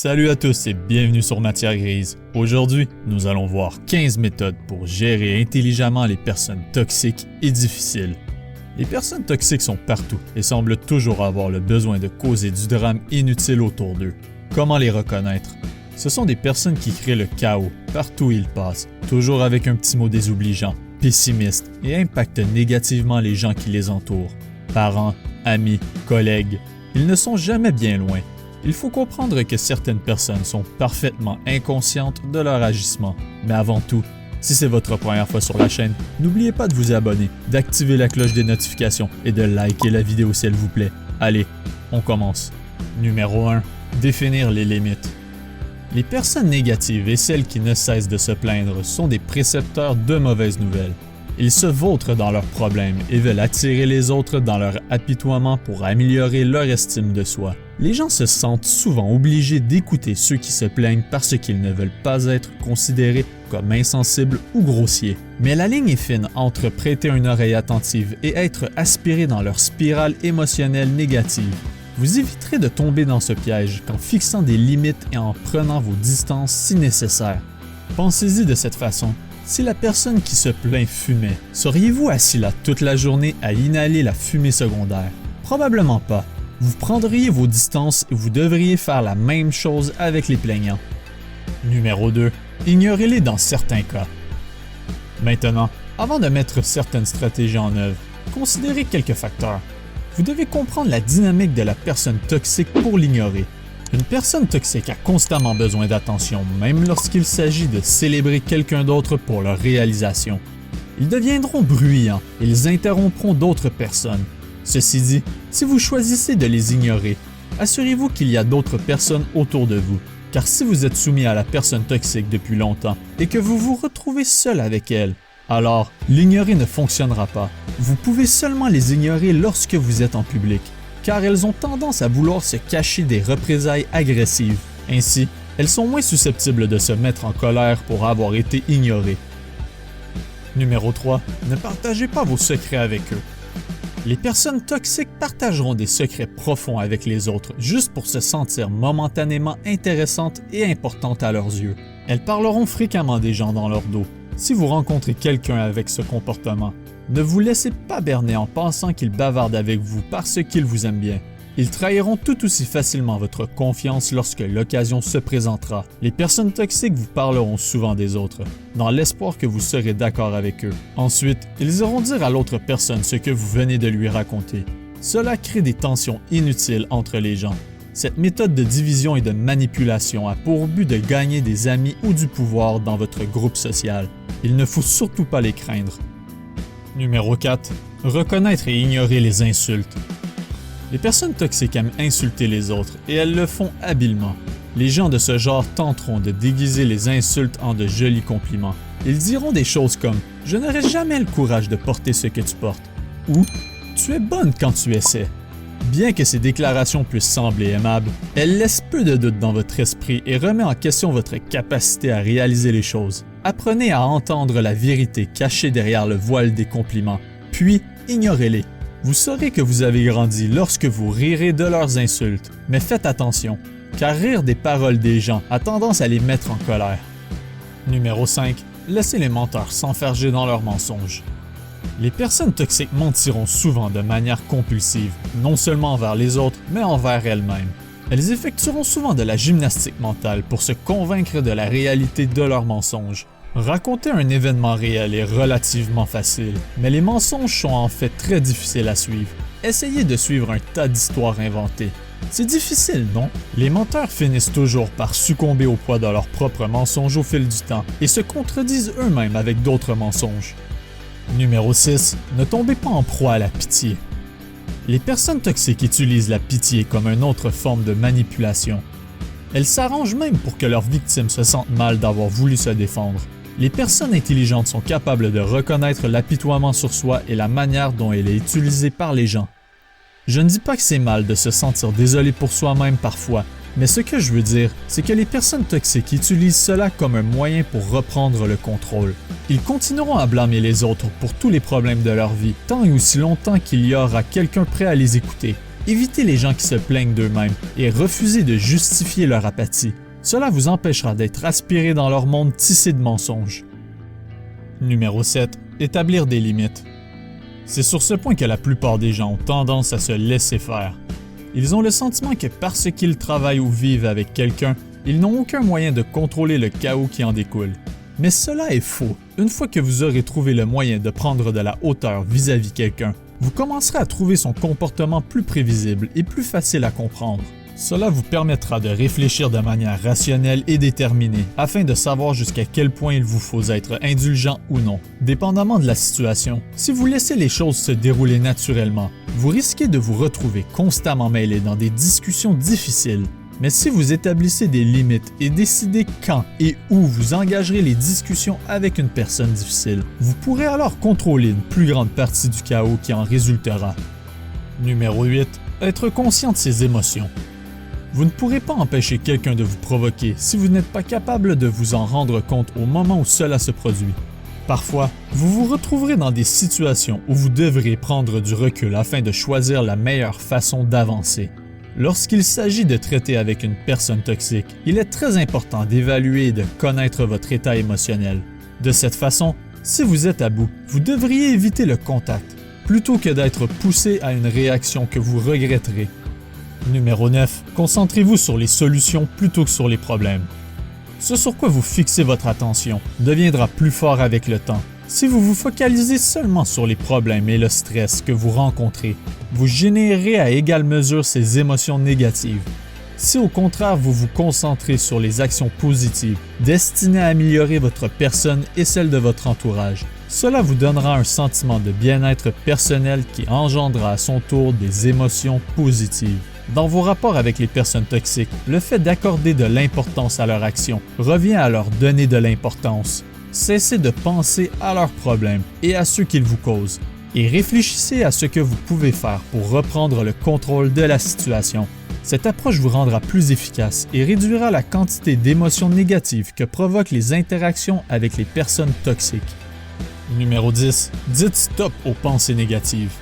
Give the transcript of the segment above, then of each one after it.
Salut à tous et bienvenue sur Matière Grise. Aujourd'hui, nous allons voir 15 méthodes pour gérer intelligemment les personnes toxiques et difficiles. Les personnes toxiques sont partout et semblent toujours avoir le besoin de causer du drame inutile autour d'eux. Comment les reconnaître? Ce sont des personnes qui créent le chaos partout où ils passent, toujours avec un petit mot désobligeant, pessimiste et impactent négativement les gens qui les entourent. Parents, amis, collègues, ils ne sont jamais bien loin. Il faut comprendre que certaines personnes sont parfaitement inconscientes de leur agissement. Mais avant tout, si c'est votre première fois sur la chaîne, n'oubliez pas de vous abonner, d'activer la cloche des notifications et de liker la vidéo s'il vous plaît. Allez, on commence. Numéro 1. Définir les limites. Les personnes négatives et celles qui ne cessent de se plaindre sont des précepteurs de mauvaises nouvelles. Ils se vautrent dans leurs problèmes et veulent attirer les autres dans leur apitoiement pour améliorer leur estime de soi. Les gens se sentent souvent obligés d'écouter ceux qui se plaignent parce qu'ils ne veulent pas être considérés comme insensibles ou grossiers. Mais la ligne est fine entre prêter une oreille attentive et être aspiré dans leur spirale émotionnelle négative. Vous éviterez de tomber dans ce piège qu'en fixant des limites et en prenant vos distances si nécessaire. Pensez-y de cette façon. Si la personne qui se plaint fumait, seriez-vous assis là toute la journée à inhaler la fumée secondaire? Probablement pas. Vous prendriez vos distances et vous devriez faire la même chose avec les plaignants. Numéro 2. Ignorez-les dans certains cas. Maintenant, avant de mettre certaines stratégies en œuvre, considérez quelques facteurs. Vous devez comprendre la dynamique de la personne toxique pour l'ignorer. Une personne toxique a constamment besoin d'attention, même lorsqu'il s'agit de célébrer quelqu'un d'autre pour leur réalisation. Ils deviendront bruyants et ils interrompront d'autres personnes. Ceci dit, si vous choisissez de les ignorer, assurez-vous qu'il y a d'autres personnes autour de vous, car si vous êtes soumis à la personne toxique depuis longtemps et que vous vous retrouvez seul avec elle, alors l'ignorer ne fonctionnera pas. Vous pouvez seulement les ignorer lorsque vous êtes en public, car elles ont tendance à vouloir se cacher des représailles agressives. Ainsi, elles sont moins susceptibles de se mettre en colère pour avoir été ignorées. Numéro 3. Ne partagez pas vos secrets avec eux. Les personnes toxiques partageront des secrets profonds avec les autres juste pour se sentir momentanément intéressantes et importantes à leurs yeux. Elles parleront fréquemment des gens dans leur dos. Si vous rencontrez quelqu'un avec ce comportement, ne vous laissez pas berner en pensant qu'ils bavardent avec vous parce qu'ils vous aiment bien. Ils trahiront tout aussi facilement votre confiance lorsque l'occasion se présentera. Les personnes toxiques vous parleront souvent des autres, dans l'espoir que vous serez d'accord avec eux. Ensuite, ils iront dire à l'autre personne ce que vous venez de lui raconter. Cela crée des tensions inutiles entre les gens. Cette méthode de division et de manipulation a pour but de gagner des amis ou du pouvoir dans votre groupe social. Il ne faut surtout pas les craindre. Numéro 4. Reconnaître et ignorer les insultes. Les personnes toxiques aiment insulter les autres et elles le font habilement. Les gens de ce genre tenteront de déguiser les insultes en de jolis compliments. Ils diront des choses comme « Je n'aurai jamais le courage de porter ce que tu portes » ou « Tu es bonne quand tu essaies ». Bien que ces déclarations puissent sembler aimables, elles laissent peu de doute dans votre esprit et remettent en question votre capacité à réaliser les choses. Apprenez à entendre la vérité cachée derrière le voile des compliments, puis ignorez-les. Vous saurez que vous avez grandi lorsque vous rirez de leurs insultes, mais faites attention, car rire des paroles des gens a tendance à les mettre en colère. Numéro 5. Laissez les menteurs s'enferger dans leurs mensonges. Les personnes toxiques mentiront souvent de manière compulsive, non seulement envers les autres, mais envers elles-mêmes. Elles effectueront souvent de la gymnastique mentale pour se convaincre de la réalité de leurs mensonges. Raconter un événement réel est relativement facile, mais les mensonges sont en fait très difficiles à suivre. Essayez de suivre un tas d'histoires inventées. C'est difficile, non? Les menteurs finissent toujours par succomber au poids de leurs propres mensonges au fil du temps et se contredisent eux-mêmes avec d'autres mensonges. Numéro 6. Ne tombez pas en proie à la pitié. Les personnes toxiques utilisent la pitié comme une autre forme de manipulation. Elles s'arrangent même pour que leurs victimes se sentent mal d'avoir voulu se défendre. Les personnes intelligentes sont capables de reconnaître l'apitoiement sur soi et la manière dont il est utilisé par les gens. Je ne dis pas que c'est mal de se sentir désolé pour soi-même parfois, mais ce que je veux dire, c'est que les personnes toxiques utilisent cela comme un moyen pour reprendre le contrôle. Ils continueront à blâmer les autres pour tous les problèmes de leur vie, tant et aussi longtemps qu'il y aura quelqu'un prêt à les écouter. Évitez les gens qui se plaignent d'eux-mêmes et refusez de justifier leur apathie. Cela vous empêchera d'être aspiré dans leur monde tissé de mensonges. Numéro 7. Établir des limites. C'est sur ce point que la plupart des gens ont tendance à se laisser faire. Ils ont le sentiment que parce qu'ils travaillent ou vivent avec quelqu'un, ils n'ont aucun moyen de contrôler le chaos qui en découle. Mais cela est faux. Une fois que vous aurez trouvé le moyen de prendre de la hauteur vis-à-vis quelqu'un, vous commencerez à trouver son comportement plus prévisible et plus facile à comprendre. Cela vous permettra de réfléchir de manière rationnelle et déterminée afin de savoir jusqu'à quel point il vous faut être indulgent ou non. Dépendamment de la situation, si vous laissez les choses se dérouler naturellement, vous risquez de vous retrouver constamment mêlé dans des discussions difficiles. Mais si vous établissez des limites et décidez quand et où vous engagerez les discussions avec une personne difficile, vous pourrez alors contrôler une plus grande partie du chaos qui en résultera. Numéro 8. Être conscient de ses émotions. Vous ne pourrez pas empêcher quelqu'un de vous provoquer si vous n'êtes pas capable de vous en rendre compte au moment où cela se produit. Parfois, vous vous retrouverez dans des situations où vous devrez prendre du recul afin de choisir la meilleure façon d'avancer. Lorsqu'il s'agit de traiter avec une personne toxique, il est très important d'évaluer et de connaître votre état émotionnel. De cette façon, si vous êtes à bout, vous devriez éviter le contact, plutôt que d'être poussé à une réaction que vous regretterez. Numéro 9. Concentrez-vous sur les solutions plutôt que sur les problèmes. Ce sur quoi vous fixez votre attention deviendra plus fort avec le temps. Si vous vous focalisez seulement sur les problèmes et le stress que vous rencontrez, vous générerez à égale mesure ces émotions négatives. Si au contraire vous vous concentrez sur les actions positives, destinées à améliorer votre personne et celle de votre entourage, cela vous donnera un sentiment de bien-être personnel qui engendrera à son tour des émotions positives. Dans vos rapports avec les personnes toxiques, le fait d'accorder de l'importance à leurs actions revient à leur donner de l'importance. Cessez de penser à leurs problèmes et à ceux qu'ils vous causent, et réfléchissez à ce que vous pouvez faire pour reprendre le contrôle de la situation. Cette approche vous rendra plus efficace et réduira la quantité d'émotions négatives que provoquent les interactions avec les personnes toxiques. Numéro 10. Dites stop aux pensées négatives.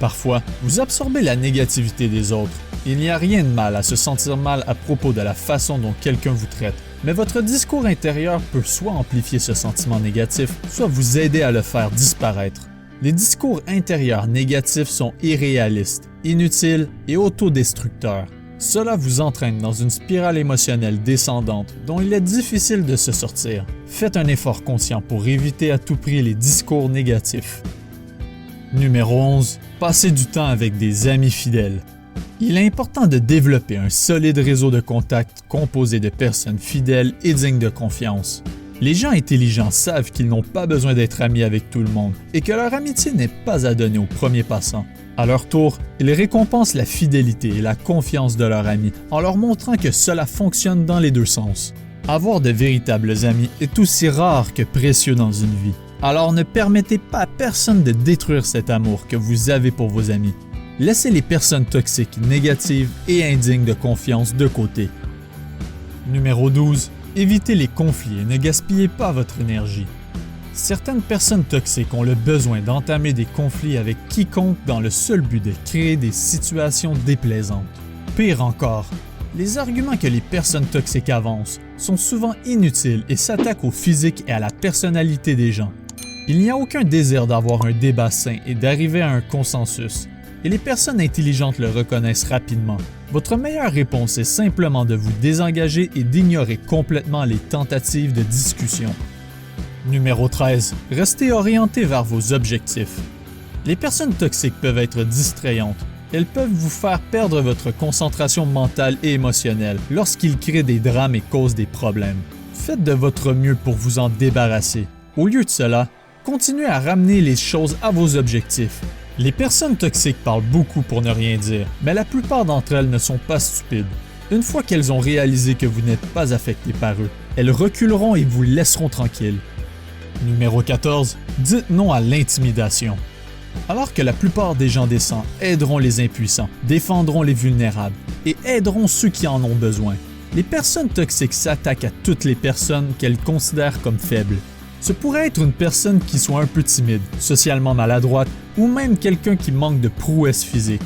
Parfois, vous absorbez la négativité des autres. Il n'y a rien de mal à se sentir mal à propos de la façon dont quelqu'un vous traite, mais votre discours intérieur peut soit amplifier ce sentiment négatif, soit vous aider à le faire disparaître. Les discours intérieurs négatifs sont irréalistes, inutiles et autodestructeurs. Cela vous entraîne dans une spirale émotionnelle descendante dont il est difficile de se sortir. Faites un effort conscient pour éviter à tout prix les discours négatifs. Numéro 11. Passez du temps avec des amis fidèles. Il est important de développer un solide réseau de contacts composé de personnes fidèles et dignes de confiance. Les gens intelligents savent qu'ils n'ont pas besoin d'être amis avec tout le monde et que leur amitié n'est pas à donner au premier passant. À leur tour, ils récompensent la fidélité et la confiance de leurs amis en leur montrant que cela fonctionne dans les deux sens. Avoir de véritables amis est aussi rare que précieux dans une vie. Alors ne permettez pas à personne de détruire cet amour que vous avez pour vos amis. Laissez les personnes toxiques, négatives et indignes de confiance de côté. Numéro 12. Évitez les conflits et ne gaspillez pas votre énergie. Certaines personnes toxiques ont le besoin d'entamer des conflits avec quiconque dans le seul but de créer des situations déplaisantes. Pire encore, les arguments que les personnes toxiques avancent sont souvent inutiles et s'attaquent au physique et à la personnalité des gens. Il n'y a aucun désir d'avoir un débat sain et d'arriver à un consensus, et les personnes intelligentes le reconnaissent rapidement. Votre meilleure réponse est simplement de vous désengager et d'ignorer complètement les tentatives de discussion. Numéro 13. Restez orienté vers vos objectifs. Les personnes toxiques peuvent être distrayantes. Elles peuvent vous faire perdre votre concentration mentale et émotionnelle lorsqu'ils créent des drames et causent des problèmes. Faites de votre mieux pour vous en débarrasser. Au lieu de cela, continuez à ramener les choses à vos objectifs. Les personnes toxiques parlent beaucoup pour ne rien dire, mais la plupart d'entre elles ne sont pas stupides. Une fois qu'elles ont réalisé que vous n'êtes pas affecté par eux, elles reculeront et vous laisseront tranquille. Numéro 14. Dites non à l'intimidation. Alors que la plupart des gens décents aideront les impuissants, défendront les vulnérables et aideront ceux qui en ont besoin, les personnes toxiques s'attaquent à toutes les personnes qu'elles considèrent comme faibles. Ce pourrait être une personne qui soit un peu timide, socialement maladroite ou même quelqu'un qui manque de prouesse physique.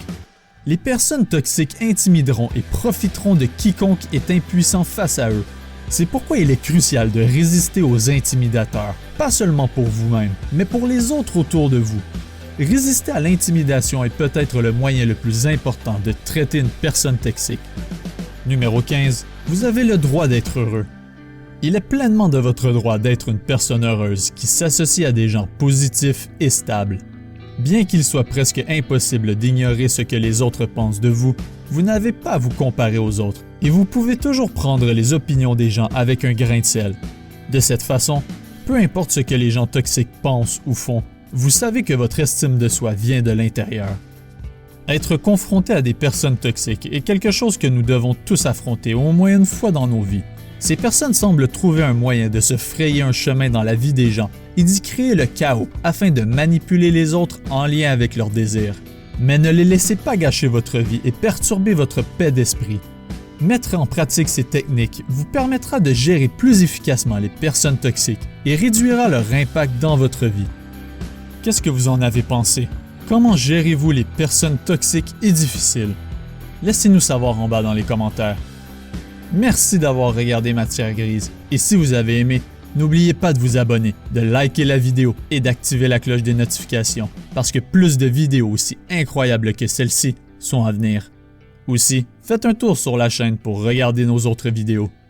Les personnes toxiques intimideront et profiteront de quiconque est impuissant face à eux. C'est pourquoi il est crucial de résister aux intimidateurs, pas seulement pour vous-même, mais pour les autres autour de vous. Résister à l'intimidation est peut-être le moyen le plus important de traiter une personne toxique. Numéro 15. Vous avez le droit d'être heureux. Il est pleinement de votre droit d'être une personne heureuse qui s'associe à des gens positifs et stables. Bien qu'il soit presque impossible d'ignorer ce que les autres pensent de vous, vous n'avez pas à vous comparer aux autres et vous pouvez toujours prendre les opinions des gens avec un grain de sel. De cette façon, peu importe ce que les gens toxiques pensent ou font, vous savez que votre estime de soi vient de l'intérieur. Être confronté à des personnes toxiques est quelque chose que nous devons tous affronter au moins une fois dans nos vies. Ces personnes semblent trouver un moyen de se frayer un chemin dans la vie des gens et d'y créer le chaos afin de manipuler les autres en lien avec leurs désirs. Mais ne les laissez pas gâcher votre vie et perturber votre paix d'esprit. Mettre en pratique ces techniques vous permettra de gérer plus efficacement les personnes toxiques et réduira leur impact dans votre vie. Qu'est-ce que vous en avez pensé? Comment gérez-vous les personnes toxiques et difficiles? Laissez-nous savoir en bas dans les commentaires. Merci d'avoir regardé Matière Grise et si vous avez aimé, n'oubliez pas de vous abonner, de liker la vidéo et d'activer la cloche des notifications parce que plus de vidéos aussi incroyables que celle-ci sont à venir. Aussi, faites un tour sur la chaîne pour regarder nos autres vidéos.